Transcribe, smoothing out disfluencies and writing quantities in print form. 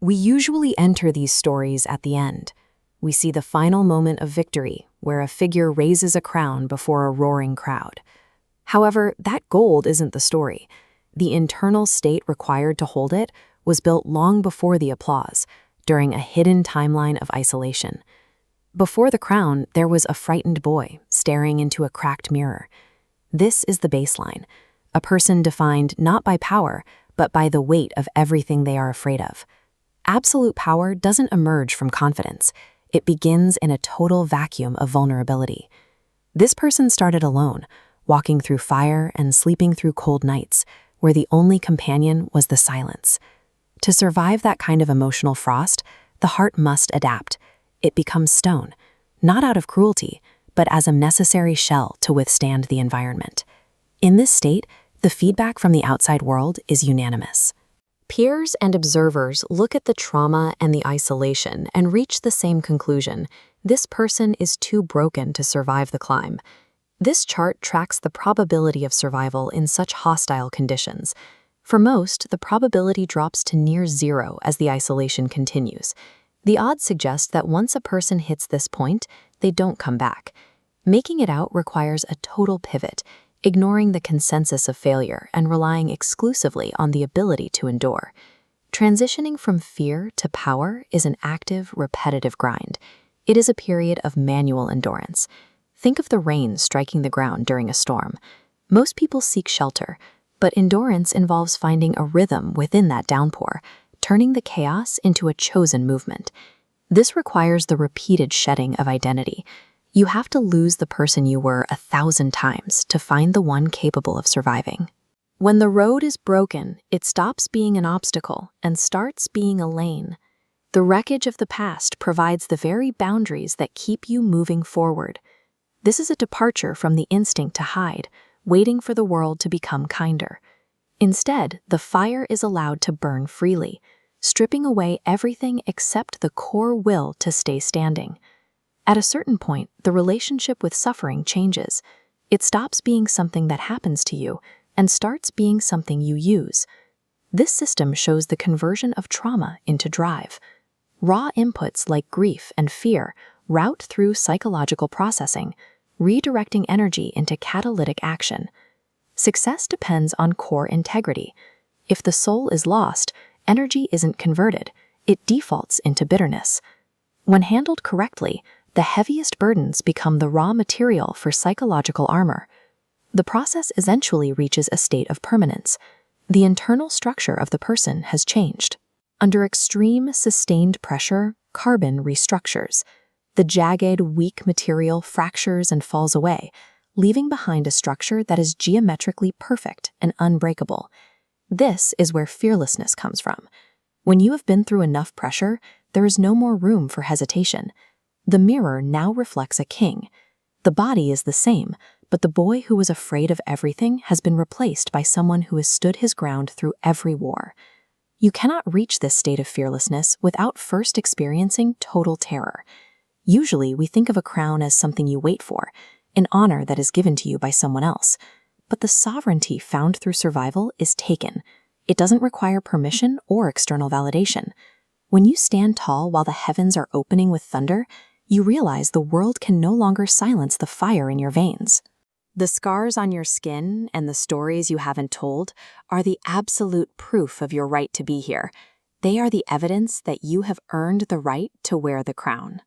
We usually enter these stories at the end. We see the final moment of victory, where a figure raises a crown before a roaring crowd. However, that gold isn't the story. The internal state required to hold it was built long before the applause, during a hidden timeline of isolation. Before the crown, there was a frightened boy staring into a cracked mirror. This is the baseline, a person defined not by power, but by the weight of everything they are afraid of. Absolute power doesn't emerge from confidence. It begins in a total vacuum of vulnerability. This person started alone, walking through fire and sleeping through cold nights, where the only companion was the silence. To survive that kind of emotional frost, the heart must adapt. It becomes stone, not out of cruelty, but as a necessary shell to withstand the environment. In this state, the feedback from the outside world is unanimous. Peers and observers look at the trauma and the isolation and reach the same conclusion: this person is too broken to survive the climb. This chart tracks the probability of survival in such hostile conditions. For most, the probability drops to near zero as the isolation continues. The odds suggest that once a person hits this point, they don't come back. Making it out requires a total pivot, ignoring the consensus of failure and relying exclusively on the ability to endure. Transitioning from fear to power is an active, repetitive grind. It is a period of manual endurance. Think of the rain striking the ground during a storm. Most people seek shelter, but endurance involves finding a rhythm within that downpour, turning the chaos into a chosen movement. This requires the repeated shedding of identity. You have to lose the person you were 1,000 times to find the one capable of surviving. When the road is broken, it stops being an obstacle and starts being a lane. The wreckage of the past provides the very boundaries that keep you moving forward. This is a departure from the instinct to hide, waiting for the world to become kinder. Instead, the fire is allowed to burn freely, stripping away everything except the core will to stay standing. At a certain point, the relationship with suffering changes. It stops being something that happens to you and starts being something you use. This system shows the conversion of trauma into drive. Raw inputs like grief and fear route through psychological processing, redirecting energy into catalytic action. Success depends on core integrity. If the soul is lost, energy isn't converted. It defaults into bitterness. When handled correctly, the heaviest burdens become the raw material for psychological armor. The process eventually reaches a state of permanence. The internal structure of the person has changed. Under extreme, sustained pressure, carbon restructures. The jagged, weak material fractures and falls away, leaving behind a structure that is geometrically perfect and unbreakable. This is where fearlessness comes from. When you have been through enough pressure, there is no more room for hesitation. The mirror now reflects a king. The body is the same, but the boy who was afraid of everything has been replaced by someone who has stood his ground through every war. You cannot reach this state of fearlessness without first experiencing total terror. Usually, we think of a crown as something you wait for, an honor that is given to you by someone else. But the sovereignty found through survival is taken. It doesn't require permission or external validation. When you stand tall while the heavens are opening with thunder, you realize the world can no longer silence the fire in your veins. The scars on your skin and the stories you haven't told are the absolute proof of your right to be here. They are the evidence that you have earned the right to wear the crown.